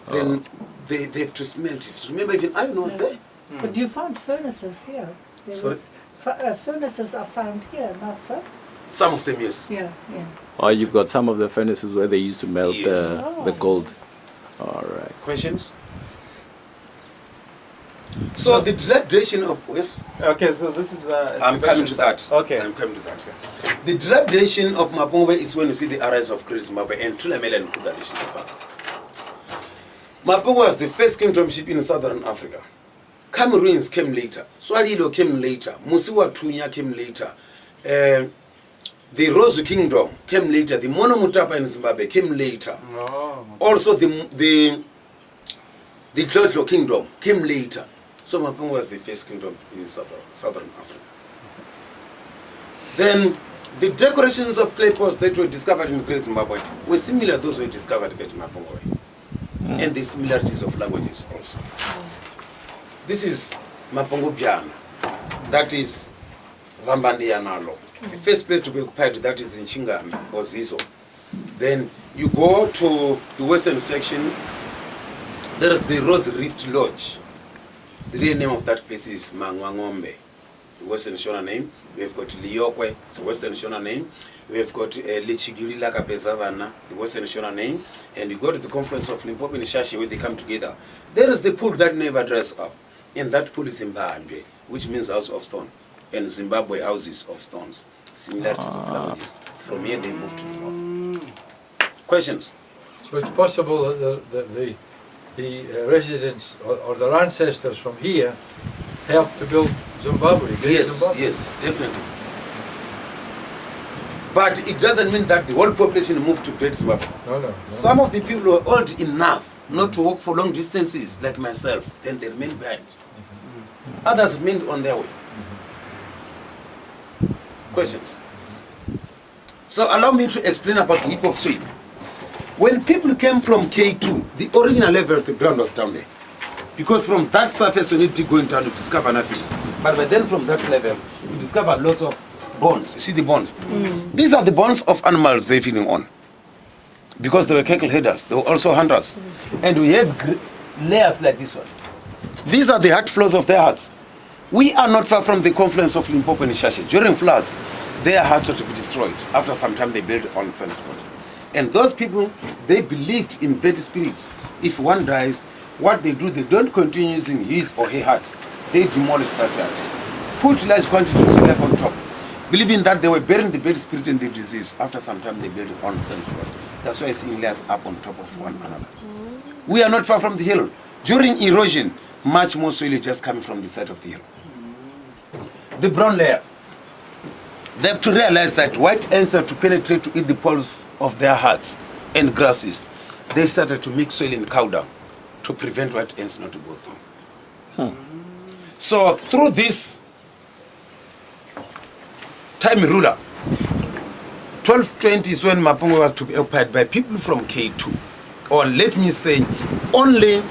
Then they have to smelt it. Remember, even iron was there. But you found furnaces here. Sorry? Furnaces are found here, not so? Some of them, yes. Yeah. Oh, you've got some of the furnaces where they used to melt Yes. the gold. All right. Questions? So the dilapidation of Okay, so this is the. I'm coming to that. Okay. I'm coming to that. The dilapidation of Mapungubwe is when you see the arise of Great Zimbabwe and Tulamela and Kugalishi. Mapungubwe was the first kingdomship in southern Africa. Cameroons came later. Swahili came later. Musiwa Tunya came later. The Rosu Kingdom came later. The Mono Mutapa in Zimbabwe came later. Oh. Also the Tlotlo Kingdom came later. So Mapungubwe was the first kingdom in southern Africa. Then the decorations of clay pots that were discovered in Great Zimbabwe were similar to those were discovered at Mapungubwe. And the similarities of languages also. This is Mapungubwe, that is Vambandiyanalo. The first place to be occupied, that is in Chingami or Zizo. Then you go to the western section, there is the Rose Rift Lodge. The real name of that place is Mangwangombe, the Western Shona name. We have got Liokwe, it's a Western Shona name. We have got Lechigiri Lakapezavana, the Western Shona name. And you go to the conference of Limpopo and Shashi where they come together. There is the pool that never dries up. And that pool is Mbandwe, which means house of stone. And Zimbabwe houses of stones. Similarities of languages. From here they move to the north. Questions? So it's possible that the residents or their ancestors from here helped to build Zimbabwe. Zimbabwe. Yes, definitely. But it doesn't mean that the whole population moved to Great Zimbabwe. No. Some of the people were old enough not to walk for long distances, like myself, then they remained behind. Others remained on their way. Questions? So allow me to explain about the heap of soil. When people came from K2, the original level of the ground was down there. Because from that surface you need to go down to discover nothing. But then from that level, you discover lots of bones. You see the bones? These are the bones of animals they're feeding on. Because they were cattle headers, they were also hunters. And we have layers like this one. These are the heart floors of their hearts. We are not far from the confluence of Limpopo and Shashe. During floods, their hearts were to be destroyed. After some time, they built on sandspot. And those people, they believed in bad spirit. If one dies, what they do, they don't continue using his or her heart. They demolish that heart. Put large quantities of slab on top, believing that they were burying the bad spirit and the disease. After some time, they built on sandspot. That's why I see layers up on top of one another. We are not far from the hill. During erosion, much more soil is just coming from the side of the hill. The brown layer. They have to realize that white ants are to penetrate to eat the poles of their hearts and grasses. They started to mix soil and cow dung to prevent white ants not to go through. So through this time ruler, 1220 is when Mapungubwe was to be occupied by people from K2. Or let me say, only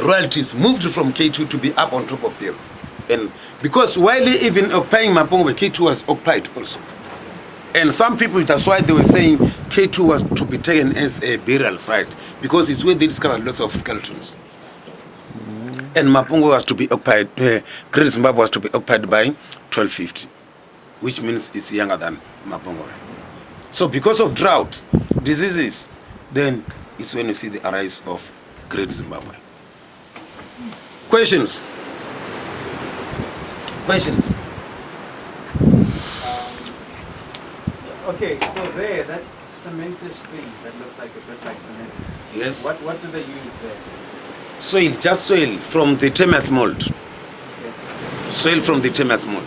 royalties moved from K2 to be up on top of the hill. And because while even occupying Mapungubwe, K2 was occupied also. And some people, that's why they were saying K2 was to be taken as a burial site, because it's where they discovered lots of skeletons. And Mapungubwe was to be occupied, Great Zimbabwe was to be occupied by 1250, which means it's younger than Mapungubwe. So because of drought, diseases, then it's when you see the arise of Great Zimbabwe. Questions? Questions? Okay, so there, that cementish thing that looks like a bit like cement. Yes. What do they use there? Soil, just soil from the termite mold. Okay. Soil from the termite mold.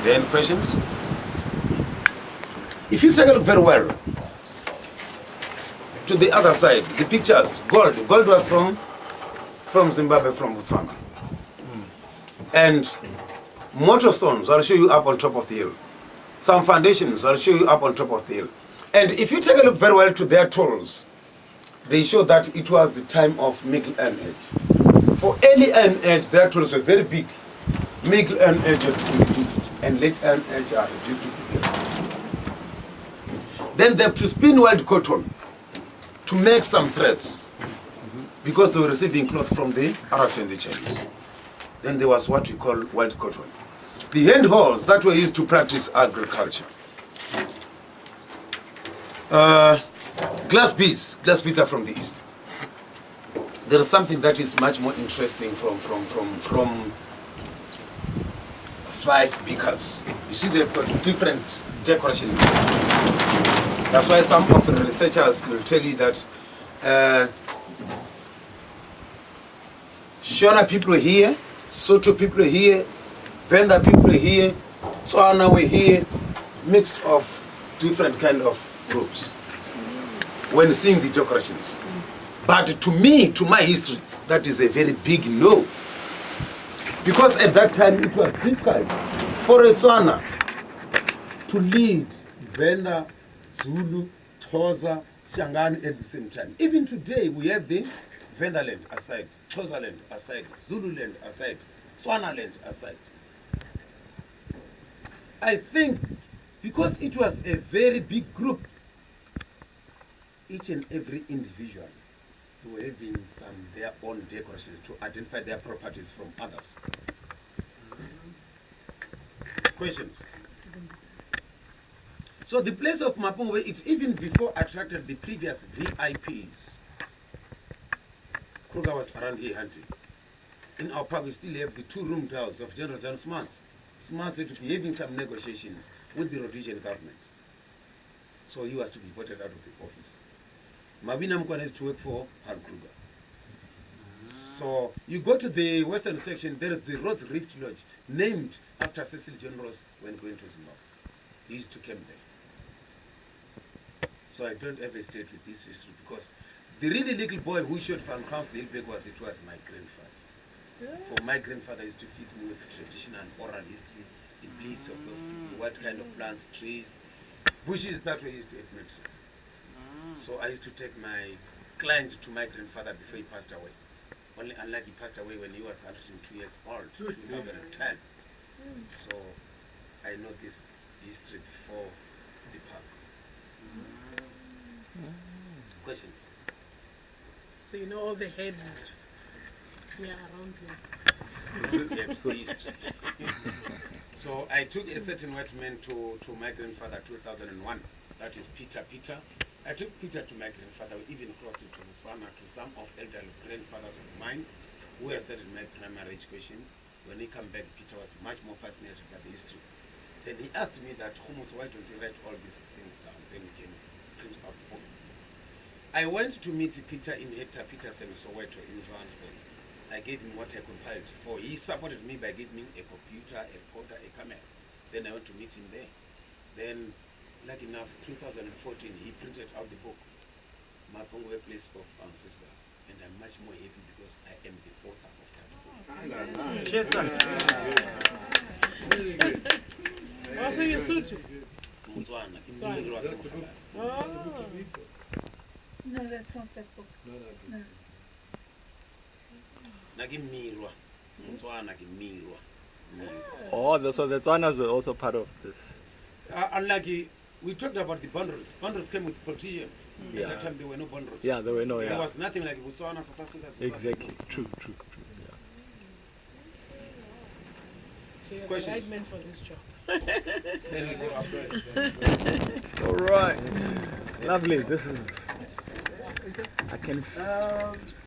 Then questions? If you take a look very well to the other side, the pictures, gold. Gold was from Zimbabwe, from Botswana. And mortar stones, I'll show you up on top of the hill. Some foundations, I'll show you up on top of the hill. And if you take a look very well to their tools, they show that it was the time of Middle Iron Age. For early Iron Age, their tools were very big. Middle Iron Age are to be reduced, and late Iron Age are reduced to be. Then they have to spin wild cotton to make some threads because they were receiving cloth from the Arabs and the Chinese. Then there was what we call white cotton. The hand hoes that were used to practice agriculture. Glass beads are from the east. There is something that is much more interesting from 5 beakers. You see, they've got different decorations. That's why some of the researchers will tell you that Shona people are here, Soto people are here, Venda people are here, Tswana were here, mixed of different kind of groups when seeing the decorations. But to me, to my history, that is a very big no. Because at that time it was difficult for a Tswana to lead Venda, Zulu, Xhosa, Shangani at the same time. Even today we have the Venda land aside, Xhosa land aside, Zulu land aside, Tswana land aside. I think because it was a very big group, each and every individual were having their own decorations to identify their properties from others. Questions? So the place of Mapungubwe, it even before attracted the previous VIPs. Kruger was around here hunting. In our park, we still have the 2-roomed house of General John Smarts. Smarts had to be having some negotiations with the Rhodesian government. So he was to be voted out of the office. Mabina Mkwana is to work for Han Kruger. So you go to the western section, there is the Rose Rift Lodge, named after Cecil John Ross when going to Zimbabwe. He used to camp there. So I don't ever state with this history because the really little boy who shot Van Kraus the Hilbeck was my grandfather. For my grandfather used to feed me with traditional and oral history, the beliefs of those people, what kind of plants, trees, bushes that were used to eat medicine. So I used to take my client to my grandfather before he passed away. Only unlike he passed away when he was 102 years old, 2010. So I know this history before the park. Questions? So you know all the heads around here. Yes, the history. So I took a certain white man to my grandfather 2001. That is Peter. I took Peter to my grandfather. We even crossed it to Botswana to some of elderly grandfathers of mine who had studied my primary education. When he came back, Peter was much more fascinated by the history. Then he asked me that, Humus, why don't you write all these things down? Then we can print out the book. I went to meet Peter in Hector Peterson Soweto in Johannesburg. I gave him what I compiled for. He supported me by giving me a computer, a potter, a camera. Then I went to meet him there. Then, lucky enough, 2014, he printed out the book, Mapungubwe Place of Ancestors. And I'm much more happy because I am the author of that book. Yes, sir. Very good. Also, you suit. Mutswana, Oh. No, that's not that book. No. Nakimirwa. Mutswana kimirwa. Oh, so the Tswanas were also part of this. Unlucky, we talked about the boundaries. Boundaries came with politicians. Yeah. At that time, there were no boundaries. Yeah, there were no, There yeah. was nothing like Botswana, South Africa. Exactly. True. Yeah. So you're the Questions? right man for this job. All right. Lovely. This is. I can.